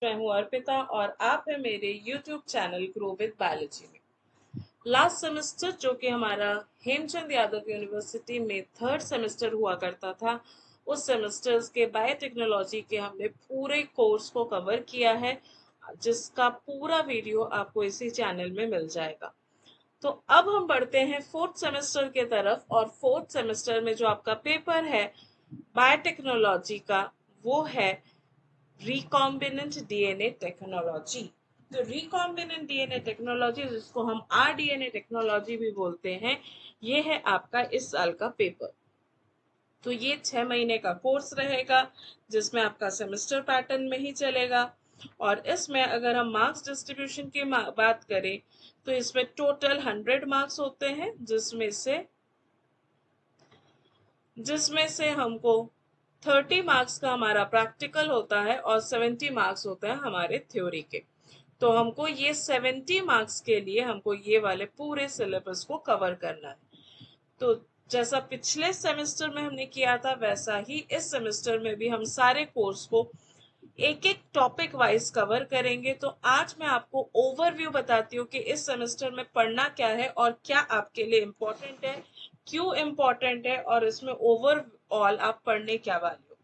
मैं हूं अर्पिता और आप है मेरे YouTube channel grow with biology में। लास्ट सेमेस्टर जो कि हमारा हेमचंद यादव यूनिवर्सिटी में थर्ड सेमेस्टर हुआ करता था, उस सेमेस्टर्स के बायोटेक्नोलॉजी के हमने पूरे कोर्स को कवर किया है, जिसका पूरा वीडियो आपको इसी चैनल में मिल जाएगा। तो अब हम बढ़ते हैं फोर्थ सेमेस्टर के तरफ, और फोर्थ सेमेस्टर में जो आपका पेपर है बायोटेक्नोलॉजी का, वो है रिकॉम्बिनेंट डीएनए टेक्नोलॉजी। तो रिकॉम्बिनेंट डीएनए टेक्नोलॉजी, जिसको हम आरडीएनए टेक्नोलॉजी भी बोलते हैं, ये है आपका इस साल का पेपर। तो ये 6 महीने का कोर्स रहेगा, जिसमें आपका सेमेस्टर पैटर्न में ही चलेगा। और इसमें अगर हम मार्क्स डिस्ट्रीब्यूशन की बात करें तो इसमें टोटल 100 मार्क्स होते हैं, जिसमें से हमको 30 मार्क्स का हमारा प्रैक्टिकल होता है और 70 मार्क्स होता है हमारे थ्योरी के। तो हमको ये 70 मार्क्स के लिए हमको ये वाले पूरे सिलेबस को कवर करना है। तो जैसा पिछले सेमेस्टर में हमने किया था, वैसा ही इस सेमेस्टर में भी हम सारे कोर्स को एक एक टॉपिक वाइज कवर करेंगे। तो आज मैं आपको ओवरव्यू बताती हूँ कि इस सेमेस्टर में पढ़ना क्या है और क्या आपके लिए इम्पोर्टेंट है, क्यों इम्पोर्टेंट है, और इसमें ओवरऑल आप पढ़ने क्या वाले हो।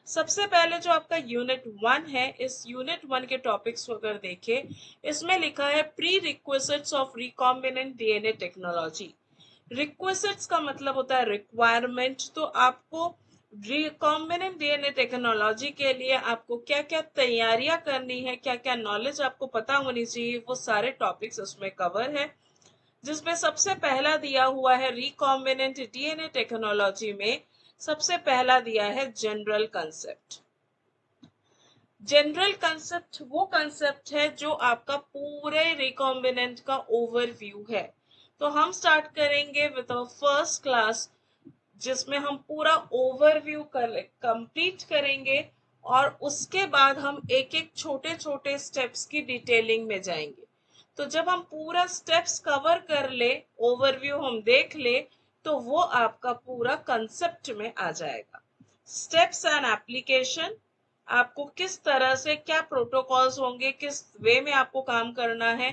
सबसे पहले जो आपका यूनिट 1 है, इस यूनिट 1 के टॉपिक्स को अगर देखें, इसमें लिखा है pre requisites of recombinant DNA technology. Requisites का मतलब होता है रिक्वायरमेंट। तो आपको रिकॉम्बिनेंट डीएनए टेक्नोलॉजी के लिए आपको क्या क्या तैयारियां करनी है, क्या क्या नॉलेज आपको पता होनी चाहिए, वो सारे टॉपिक्स उसमें कवर है। जिसमें सबसे पहला दिया हुआ है रिकॉम्बिनेंट डीएनए टेक्नोलॉजी में, सबसे पहला दिया है जनरल कंसेप्ट। जनरल कंसेप्ट वो कंसेप्ट है जो आपका पूरे रिकॉम्बिनेंट का ओवरव्यू है। तो हम स्टार्ट करेंगे विद फर्स्ट क्लास, जिसमें हम पूरा ओवरव्यू कंप्लीट करेंगे, और उसके बाद हम एक एक छोटे छोटे स्टेप्स की डिटेलिंग में जाएंगे। तो जब हम पूरा स्टेप्स कवर कर ले, ओवरव्यू हम देख ले, तो वो आपका पूरा कंसेप्ट में आ जाएगा। स्टेप्स एंड एप्लीकेशन, आपको किस तरह से क्या प्रोटोकॉल्स होंगे, किस वे में आपको काम करना है,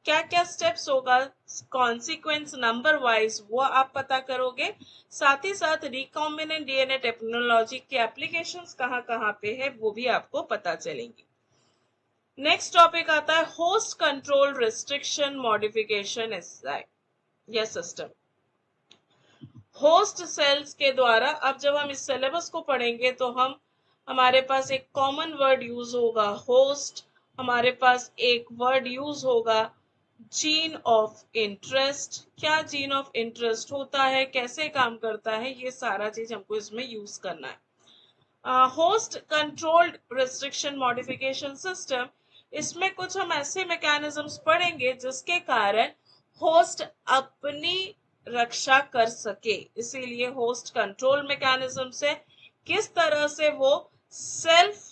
क्या क्या स्टेप्स होगा, कॉन्सिक्वेंस नंबर वाइज वो आप पता करोगे। साथ ही साथ रिकॉम्बिनेंट डीएनए टेक्नोलॉजी के एप्लीकेशंस कहाँ कहाँ पे है, वो भी आपको पता चलेंगी। नेक्स्ट टॉपिक आता है होस्ट कंट्रोल रिस्ट्रिक्शन मॉडिफिकेशन या सिस्टम। होस्ट सेल्स के द्वारा, अब जब हम इस सिलेबस को पढ़ेंगे तो हमारे पास एक कॉमन वर्ड यूज होगा होस्ट, हमारे पास एक वर्ड यूज होगा जीन ऑफ इंटरेस्ट। क्या जीन ऑफ इंटरेस्ट होता है, कैसे काम करता है, ये सारा चीज हमको इसमें यूज करना है। Host controlled restriction modification system, इसमें कुछ हम ऐसे मैकेनिज्म्स पढ़ेंगे जिसके कारण होस्ट अपनी रक्षा कर सके। इसीलिए होस्ट कंट्रोल मैकेनिज्म से किस तरह से वो सेल्फ,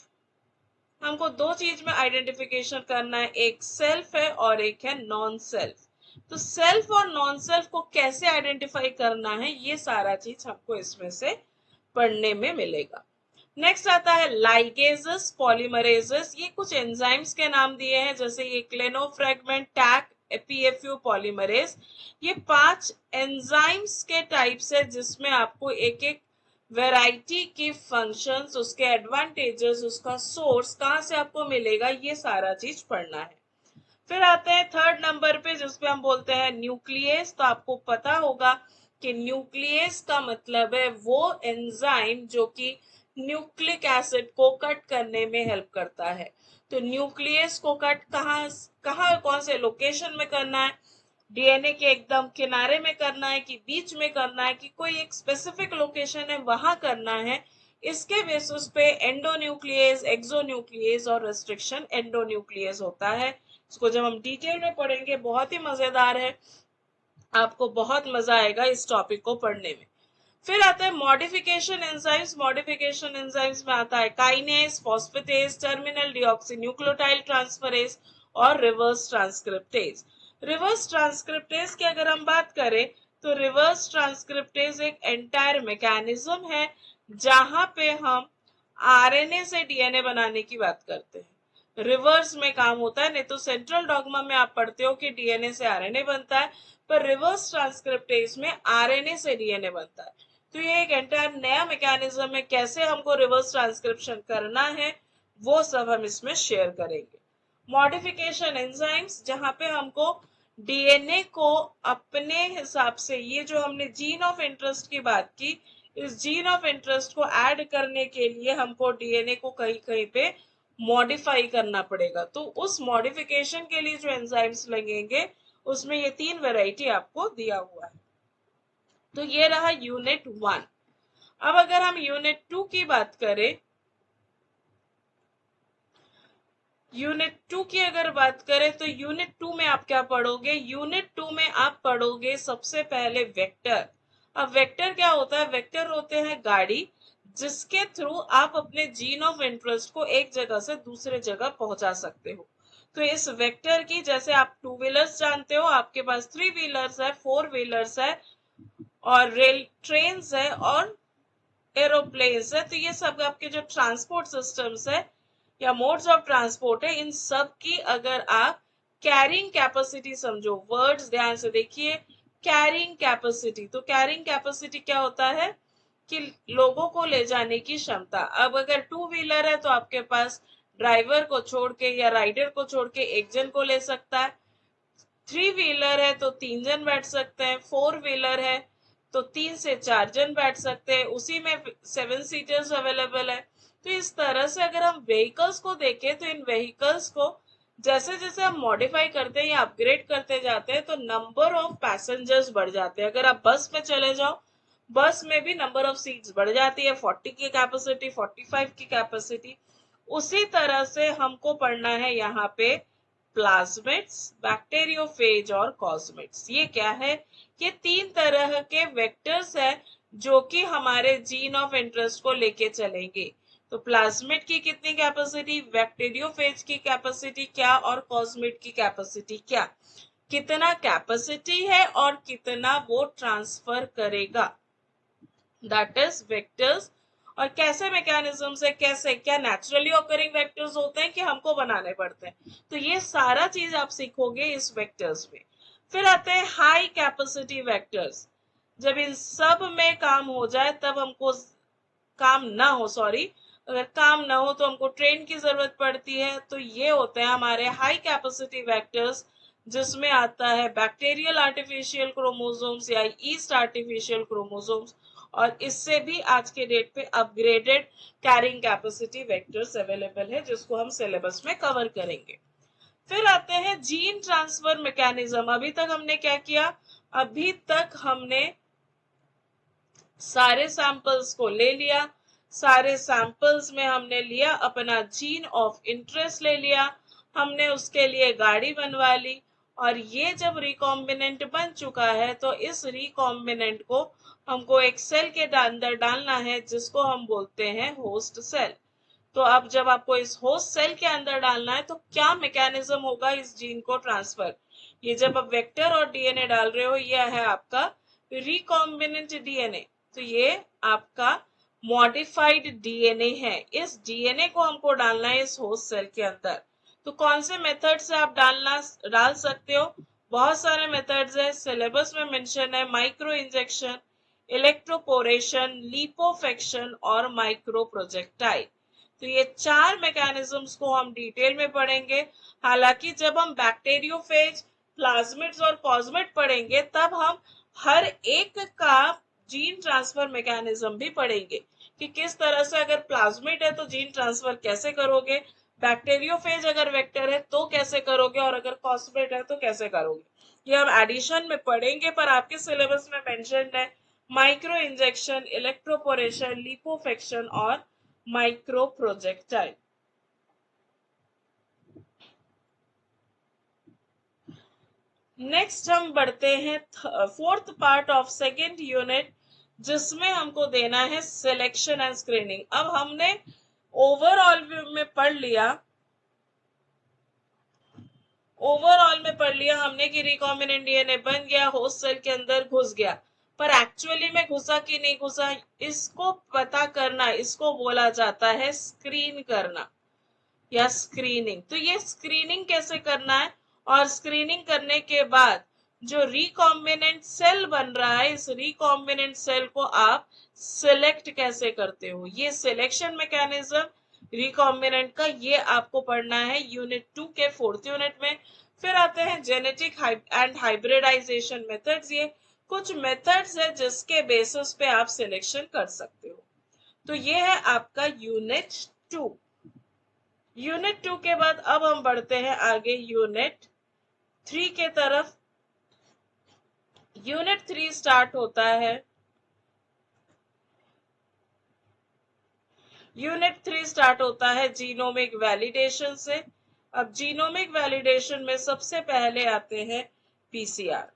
हमको दो चीज में आइडेंटिफिकेशन करना है, एक सेल्फ है और एक है नॉन सेल्फ। तो सेल्फ और नॉन सेल्फ को कैसे आइडेंटिफाई करना है, ये सारा चीज हमको इसमें से पढ़ने में मिलेगा। नेक्स्ट आता है लाइगेजेस पॉलीमरेजेस। ये कुछ एंजाइम्स के नाम दिए हैं, जैसे ये क्लेनोफ्रेगमेंट, टैक, एपीएफयू पॉलीमरेज। ये 5 एंजाइम्स के टाइप्स है, जिसमें आपको एक एक वैरायटी की फंक्शंस, उसके एडवांटेजेस, उसका सोर्स कहाँ से आपको मिलेगा, ये सारा चीज पढ़ना है। फिर आते हैं थर्ड नंबर पे, जिसपे हम बोलते हैं न्यूक्लियस। तो आपको पता होगा कि न्यूक्लियस का मतलब है वो एंजाइम जो कि न्यूक्लिक एसिड को कट करने में हेल्प करता है। तो न्यूक्लियस को कट कहाँ कहाँ कौन से लोकेशन में करना है, डीएनए के एकदम किनारे में करना है कि बीच में करना है कि कोई एक स्पेसिफिक लोकेशन है वहां करना है, इसके बेसिस पे एंडोन्यूक्लियस, एक्सोन्यूक्लियस और रेस्ट्रिक्शन एंडोन्यूक्लियस होता है। इसको जब हम डिटेल में पढ़ेंगे बहुत ही मजेदार है, आपको बहुत मजा आएगा इस टॉपिक को पढ़ने में। फिर आता है मॉडिफिकेशन एंजाइम्स। मॉडिफिकेशन एंजाइम्स में आता है काइनेस, फॉस्फेटेज, टर्मिनल डीऑक्सीन्यूक्लियोटाइड ट्रांसफरेज और रिवर्स ट्रांसक्रिप्टेज। रिवर्स ट्रांसक्रिप्टेज की अगर हम बात करें तो रिवर्स ट्रांसक्रिप्टेज एक एंटायर मैकेनिज्म है, जहां पे हम आरएनए से डीएनए बनाने की बात करते हैं। रिवर्स में काम होता है। नहीं तो सेंट्रल डॉगमा में आप पढ़ते हो कि डीएनए से आरएनए बनता है, पर रिवर्स ट्रांसक्रिप्टेज में आरएनए से डीएनए बनता है। तो ये एक एंटायर नया मैकेनिज्म है, कैसे हमको रिवर्स ट्रांसक्रिप्शन करना है वो सब हम इसमें शेयर करेंगे। मॉडिफिकेशन एंजाइम्स, जहां पे हमको डीएनए को अपने हिसाब से, ये जो हमने जीन ऑफ इंटरेस्ट की बात की, इस जीन ऑफ इंटरेस्ट को ऐड करने के लिए हमको डीएनए को कहीं कहीं पे मॉडिफाई करना पड़ेगा। तो उस मॉडिफिकेशन के लिए जो एंजाइम्स लगेंगे उसमें ये 3 वैरायटी आपको दिया हुआ है। तो ये रहा यूनिट 1। अब अगर हम यूनिट 2 की बात करें, यूनिट 2 की अगर बात करें तो यूनिट 2 में आप क्या पढ़ोगे? यूनिट 2 में आप पढ़ोगे सबसे पहले वेक्टर। अब वेक्टर क्या होता है? वेक्टर होते हैं गाड़ी जिसके थ्रू आप अपने जीन ऑफ इंटरेस्ट को एक जगह से दूसरे जगह पहुंचा सकते हो। तो इस वेक्टर की, जैसे आप 2 व्हीलर्स जानते हो, आपके पास 3 व्हीलर्स है, 4 व्हीलर्स है, और रेल ट्रेन है, और एरोप्लेन्स है। तो ये सब आपके जो ट्रांसपोर्ट सिस्टम्स है या मोड्स ऑफ ट्रांसपोर्ट है, इन सब की अगर आप कैरिंग कैपेसिटी समझो, वर्ड्स ध्यान से देखिए, कैरिंग कैपेसिटी। तो कैरिंग कैपेसिटी क्या होता है? कि लोगों को ले जाने की क्षमता। अब अगर 2 व्हीलर है तो आपके पास ड्राइवर को छोड़ के या राइडर को छोड़ के एक जन को ले सकता है। 3 व्हीलर है तो 3 जन बैठ सकते हैं। 4 व्हीलर है तो 3 से 4 जन बैठ सकते हैं, उसी में 7 सीटर्स अवेलेबल है। तो इस तरह से अगर हम व्हीकल्स को देखें तो इन व्हीकल्स को जैसे जैसे हम मॉडिफाई करते हैं या अपग्रेड करते जाते हैं तो नंबर ऑफ पैसेंजर्स बढ़ जाते हैं। अगर आप बस में चले जाओ, बस में भी नंबर ऑफ सीट्स बढ़ जाती है, 40 की कैपेसिटी, 45 की कैपेसिटी। उसी तरह से हमको पढ़ना है यहाँ पे प्लाज्मिड्स, बैक्टीरियोफेज और कॉस्मिड्स। ये क्या है? ये 3 तरह के वेक्टर्स है जो कि हमारे जीन ऑफ इंटरेस्ट को लेके चलेंगे। तो प्लाज्मिड की कितनी कैपेसिटी, बैक्टीरियोफेज की कैपेसिटी क्या, और कॉस्मिड की कैपेसिटी क्या, कितना कैपेसिटी है और कितना वो ट्रांसफर करेगा, दैट इज वेक्टर्स। और कैसे मैकेनिज्म से, कैसे, क्या नेचुरली ऑकरिंग वेक्टर्स होते हैं कि हमको बनाने पड़ते हैं, तो ये सारा चीज आप सीखोगे इस वेक्टर्स में। फिर आते हैं हाई कैपेसिटी वेक्टर्स। जब इन सब में काम हो जाए तब हमको, काम ना हो, सॉरी, अगर काम ना हो तो हमको ट्रेन की जरूरत पड़ती है। तो ये होते हैं हमारे हाई कैपेसिटी वेक्टर्स, जिसमें आता है बैक्टीरियल आर्टिफिशियल क्रोमोसोम्स या ईस्ट आर्टिफिशियल क्रोमोसोम्स, और इससे भी आज के डेट पे upgraded carrying capacity vectors available है, जिसको हम सिलेबस में कवर करेंगे। फिर आते हैं जीन ट्रांसफर मैकेनिज्म। अभी तक हमने क्या किया? अभी तक हमने सारे सैंपल्स को ले लिया, सारे सैंपल्स में हमने लिया अपना जीन ऑफ इंटरेस्ट ले लिया, हमने उसके लिए गाड़ी बनवा ली, और ये जब रिकॉम्बिनेंट बन चुका है तो इस रिकॉम्बिनेंट को हमको एक सेल के अंदर डालना है, जिसको हम बोलते हैं होस्ट सेल। तो अब जब आपको इस होस्ट सेल के अंदर डालना है तो क्या मैकेनिज्म होगा इस जीन को ट्रांसफर? ये जब आप वेक्टर और डीएनए डाल रहे हो, यह है आपका रिकॉम्बिनेंट डीएनए। तो ये आपका मॉडिफाइड डीएनए है। इस डीएनए को हमको डालना है इस होस्ट सेल के अंदर। तो कौन से मेथड से आप डाल सकते हो? बहुत सारे मेथड्स है, सिलेबस में मेंशन है, माइक्रो इंजेक्शन, इलेक्ट्रोपोरेशन, लिपोफेक्शन और माइक्रो प्रोजेक्टाइल। तो ये 4 मैकेनिज्म्स को हम डिटेल में पढ़ेंगे। हालांकि जब हम बैक्टीरियोफेज, प्लाज्मिड्स और कॉस्मिड पढ़ेंगे तब हम हर एक का जीन ट्रांसफर मैकेनिज्म भी पढ़ेंगे कि किस तरह से, अगर प्लाज्मिड है तो जीन ट्रांसफर कैसे करोगे, बैक्टीरियोफेज अगर वेक्टर है तो कैसे करोगे, और अगर कॉस्मिड है तो कैसे करोगे। ये हम एडिशन में पढ़ेंगे, पर आपके सिलेबस में मेंशन है माइक्रो इंजेक्शन, इलेक्ट्रोपोरेशन, लिपोफेक्शन और माइक्रो प्रोजेक्टाइल। नेक्स्ट हम बढ़ते हैं 4th part of 2nd unit, जिसमें हमको देना है सिलेक्शन एंड स्क्रीनिंग। अब हमने ओवरऑल में पढ़ लिया, हमने कि रिकॉम्बिनेंट डीएनए बन गया, होस्ट सेल के अंदर घुस गया, पर एक्चुअली में घुसा कि नहीं घुसा, इसको पता करना, इसको बोला जाता है स्क्रीन करना। या स्क्रीनिंग। तो ये स्क्रीनिंग कैसे करना है, और स्क्रीनिंग करने के बाद जो रिकॉम्बिनेंट सेल बन रहा है, इस रिकॉम्बिनेंट सेल को आप सिलेक्ट कैसे करते हो, ये सिलेक्शन मैकेनिज्म रिकॉम्बिनेंट का, ये आपको पढ़ना है यूनिट 2 के 4th यूनिट में। फिर आते हैं जेनेटिक एंड हाइब्रिडाइजेशन मेथड्स। ये कुछ मेथड्स है जिसके बेसिस पे आप सिलेक्शन कर सकते हो। तो ये है आपका यूनिट 2। यूनिट 2 के बाद अब हम बढ़ते हैं आगे यूनिट 3 के तरफ। यूनिट 3 स्टार्ट होता है, यूनिट 3 स्टार्ट होता है जीनोमिक वैलिडेशन से। अब जीनोमिक वैलिडेशन में सबसे पहले आते हैं पीसीआर।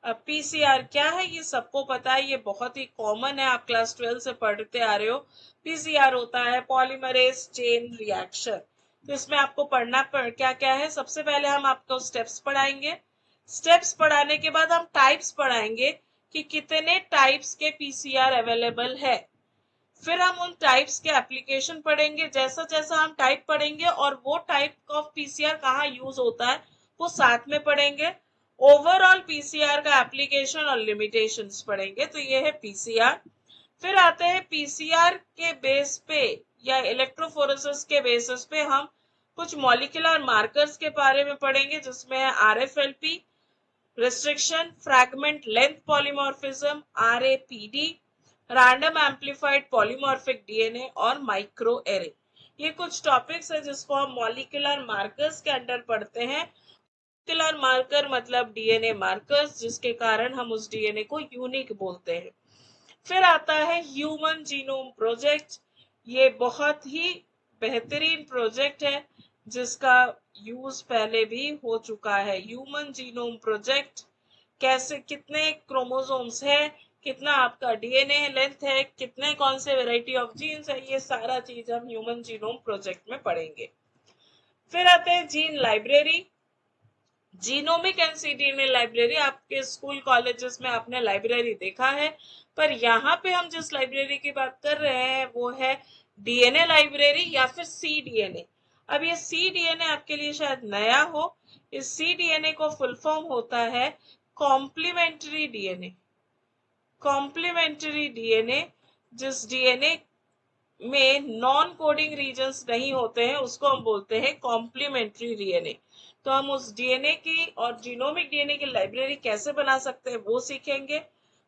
अब पीसीआर क्या है ये सबको पता है, ये बहुत ही कॉमन है, आप क्लास 12 से पढ़ते आ रहे हो। पीसीआर होता है पॉलीमरेज चेन रिएक्शन। तो इसमें आपको क्या क्या है, सबसे पहले हम आपको स्टेप्स पढ़ाएंगे। स्टेप्स पढ़ाने के बाद हम टाइप्स पढ़ाएंगे कि कितने टाइप्स के पीसीआर अवेलेबल है। फिर हम उन टाइप्स के एप्लीकेशन पढ़ेंगे। जैसा जैसा हम टाइप पढ़ेंगे और वो टाइप ऑफ पीसीआर कहाँ यूज होता है वो साथ में पढ़ेंगे। ओवरऑल पीसीआर का एप्लीकेशन और लिमिटेशंस पढ़ेंगे। तो ये है पीसीआर। फिर आते हैं पीसीआर के बेस पे या इलेक्ट्रोफोरेसिस के बेसिस पे हम कुछ मॉलिक्यूलर मार्कर्स के बारे में पढ़ेंगे, जिसमें है RFLP, restriction fragment length polymorphism, RAPD, random amplified polymorphic DNA और माइक्रो एरे। ये कुछ टॉपिक्स है जिसको हम मॉलिक्यूलर मार्कर्स के अंडर पढ़ते हैं। मॉलिक्यूलर मार्कर मतलब डीएनए मार्कर्स, जिसके कारण हम उस डीएनए को यूनिक बोलते हैं। फिर आता है ह्यूमन जीनोम प्रोजेक्ट। ये बहुत ही बेहतरीन प्रोजेक्ट है जिसका यूज पहले भी हो चुका है। ह्यूमन जीनोम प्रोजेक्ट कैसे, कितने क्रोमोसोम्स है, कितना आपका डीएनए लेंथ है, कितने कौन से वैरायटी ऑफ जीन्स है, ये सारा चीज हम ह्यूमन जीनोम प्रोजेक्ट में पढ़ेंगे। फिर आते हैं जीन लाइब्रेरी। जीनोमिक एनसीडीएनए लाइब्रेरी आपके स्कूल कॉलेजेस में आपने लाइब्रेरी देखा है, पर यहाँ पे हम जिस लाइब्रेरी की बात कर रहे हैं वो है डीएनए लाइब्रेरी या फिर सीडीएनए। अब ये सीडीएनए आपके लिए शायद नया हो। इस सीडीएनए को फुल फॉर्म होता है कॉम्प्लीमेंट्री डीएनए। कॉम्प्लीमेंट्री डीएनए, जिस डीएनए में नॉन कोडिंग रीजन्स नहीं होते हैं उसको हम बोलते हैं कॉम्प्लीमेंट्री डीएनए। तो हम उस डीएनए की और जीनोमिक डीएनए की लाइब्रेरी कैसे बना सकते हैं वो सीखेंगे।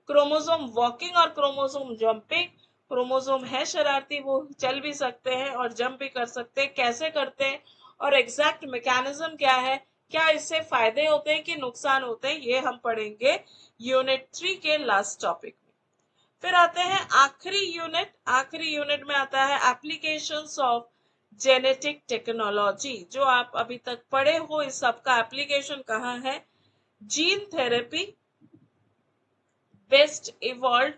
क्रोमोसोम वॉकिंग और क्रोमोसोम जंपिंग। क्रोमोसोम है शरारती, वो चल भी सकते हैं और जंप भी कर सकते हैं, कैसे करते हैं और एग्जैक्ट मैकेनिज्म क्या है, क्या इससे फायदे होते हैं कि नुकसान होते हैं, ये हम पढ़ेंगे यूनिट 3 के लास्ट टॉपिक। फिर आते हैं आखिरी यूनिट। आखिरी यूनिट में आता है एप्लीकेशंस ऑफ जेनेटिक टेक्नोलॉजी। जो आप अभी तक पढ़े हो इस सब का एप्लीकेशन कहाँ है। जीन थेरेपी बेस्ट इवॉल्व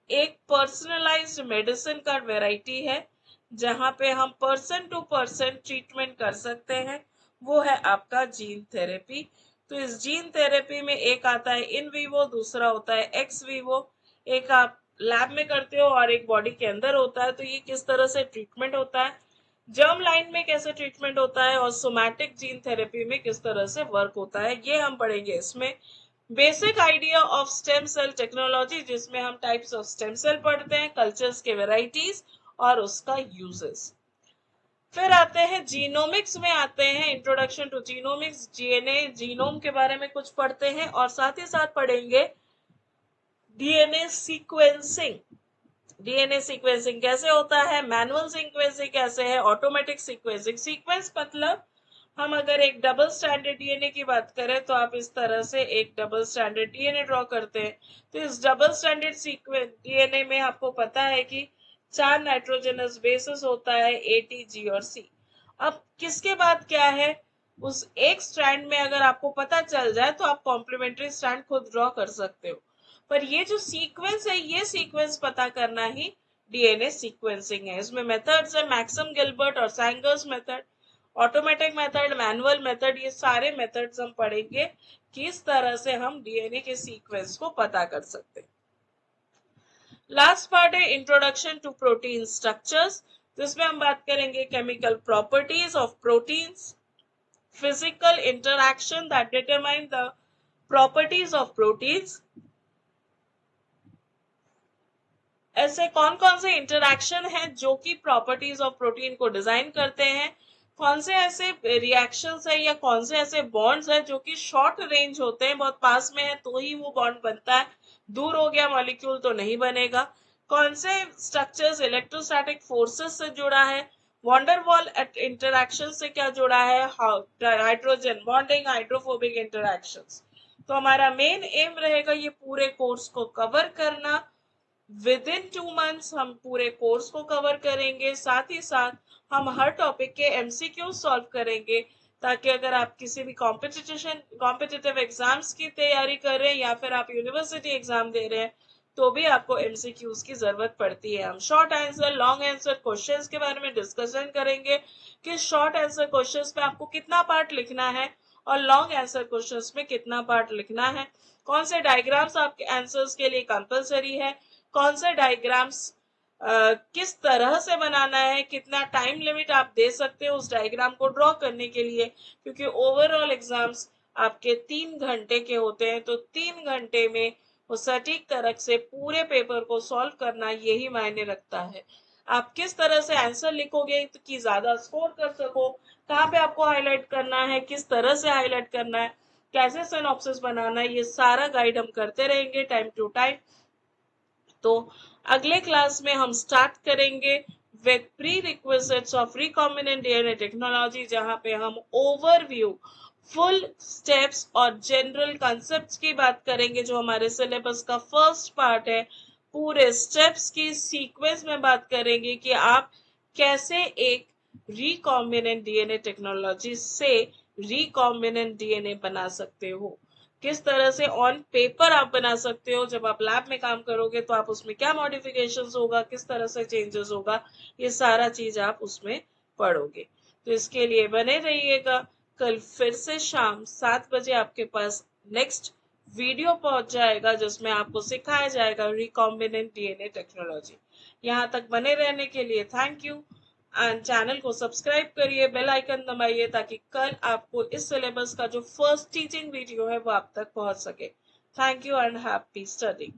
एक पर्सनलाइज्ड मेडिसिन का वैरायटी है, जहां पे हम पर्सन टू पर्सन ट्रीटमेंट कर सकते हैं, वो है आपका जीन थेरेपी। तो इस जीन थेरेपी में एक आता है इन वीवो, दूसरा होता है एक्स वीवो। एक आप लैब में करते हो और एक बॉडी के अंदर होता है। तो ये किस तरह से ट्रीटमेंट होता है, जर्म लाइन में कैसे ट्रीटमेंट होता है और सोमैटिक जीन थेरेपी में किस तरह से वर्क होता है, ये हम पढ़ेंगे इसमें। Basic idea of stem cell technology, जिसमें हम टाइप्स ऑफ स्टेम सेल पढ़ते हैं, कल्चर्स के वेराइटीज और उसका यूजेस। फिर आते हैं जीनोमिक्स में, आते हैं introduction to genomics. DNA genome के बारे में कुछ पढ़ते हैं और साथ ही साथ पढ़ेंगे डीएनए सीक्वेंसिंग। डीएनए सीक्वेंसिंग कैसे होता है, मैनुअल सीक्वेंसिंग कैसे है, ऑटोमेटिक सीक्वेंसिंग। सीक्वेंस मतलब हम अगर एक डबल स्टैंडर्ड डीएनए की बात करें तो आप इस तरह से एक डबल स्टैंडर्ड डीएनए ड्रॉ करते हैं। तो इस डबल स्टैंडर्ड सीक्वेंस डीएनए में आपको पता है कि 4 नाइट्रोजनस बेसिस होता है, ए टी जी और सी। अब किसके बाद क्या है, उस एक स्ट्रैंड में अगर आपको पता चल जाए तो आप कॉम्प्लीमेंट्री स्ट्रैंड खुद ड्रॉ कर सकते हो। पर ये जो सीक्वेंस है, ये सीक्वेंस पता करना ही डीएनए सीक्वेंसिंग है। इसमें मेथड्स है मैक्सम गिलबर्ट और Sanger's method, automatic method, manual method, ये सारे मेथड्स हम पढ़ेंगे किस तरह से हम डीएनए के सीक्वेंस को पता कर सकते हैं। लास्ट पार्ट है इंट्रोडक्शन टू प्रोटीन स्ट्रक्चर्स। तो इसमें हम बात करेंगे chemical properties of proteins, physical interaction that determine the properties of proteins, ऐसे कौन कौन से इंटरैक्शन हैं जो कि प्रॉपर्टीज ऑफ प्रोटीन को डिजाइन करते हैं, कौन से ऐसे रिएक्शंस है या कौन से ऐसे बॉन्ड्स हैं जो कि शॉर्ट रेंज होते हैं, बहुत पास में है तो ही वो बॉन्ड बनता है, दूर हो गया मॉलिक्यूल तो नहीं बनेगा, कौन से स्ट्रक्चर्स इलेक्ट्रोस्टैटिक फोर्सेस से जुड़ा है, वॉन्डरवॉल इंटरैक्शन से क्या जुड़ा है, हाइड्रोजन बॉन्डिंग, हाइड्रोफोबिक इंटरैक्शंस। तो हमारा मेन एम रहेगा ये पूरे कोर्स को कवर करना। विद इन 2 मंथ्स हम पूरे कोर्स को कवर करेंगे, साथ ही साथ हम हर टॉपिक के एमसीक्यू सॉल्व करेंगे, ताकि अगर आप किसी भी कॉम्पिटिटिव एग्जाम्स की तैयारी कर रहे हैं या फिर आप यूनिवर्सिटी एग्जाम दे रहे हैं तो भी आपको एमसीक्यूज की जरूरत पड़ती है। हम short answer, long answer questions के बारे में डिस्कशन करेंगे कि शॉर्ट आंसर क्वेश्चंस में आपको कितना पार्ट लिखना है और लॉन्ग आंसर क्वेश्चंस में कितना पार्ट लिखना है, कौन से डायग्राम्स आपके आंसर्स के लिए कंपलसरी है, कौन से डायग्राम्स किस तरह से बनाना है, कितना टाइम लिमिट आप दे सकते हो उस डायग्राम को ड्रॉ करने के लिए, क्योंकि ओवरऑल एग्जाम्स आपके 3 घंटे के होते हैं, तो 3 घंटे में वो सटीक तरह से पूरे पेपर को सॉल्व करना यही मायने रखता है। आप किस तरह से आंसर लिखोगे तो कि ज्यादा स्कोर कर सको, कहाँ पे आपको हाईलाइट करना है, किस तरह से हाईलाइट करना है, कैसे सिनॉप्सिस बनाना है, ये सारा गाइड हम करते रहेंगे टाइम टू टाइम। तो अगले क्लास में हम स्टार्ट करेंगे with pre requisites of recombinant DNA technology, जहां पे हम ओवरव्यू, फुल स्टेप्स और जनरल कॉन्सेप्ट्स की बात करेंगे, जो हमारे सिलेबस का फर्स्ट पार्ट है। पूरे स्टेप्स की सीक्वेंस में बात करेंगे कि आप कैसे एक रिकॉम्बिनेंट डीएनए टेक्नोलॉजी से रिकॉम्बिनेंट डीएनए बना सकते हो, किस तरह से ऑन पेपर आप बना सकते हो, जब आप लैब में काम करोगे तो आप उसमें क्या मॉडिफिकेशंस होगा, किस तरह से चेंजेस होगा, ये सारा चीज आप उसमें पढ़ोगे। तो इसके लिए बने रहिएगा। कल फिर से शाम 7 बजे आपके पास नेक्स्ट वीडियो पहुंच जाएगा, जिसमें आपको सिखाया जाएगा रिकॉम्बिनेंट डीएनए टेक्नोलॉजी। यहाँ तक बने रहने के लिए थैंक यू, एंड चैनल को सब्सक्राइब करिए, बेल आइकन दबाइए, ताकि कल आपको इस सिलेबस का जो फर्स्ट टीचिंग वीडियो है वो आप तक पहुंच सके। Thank you and happy studying.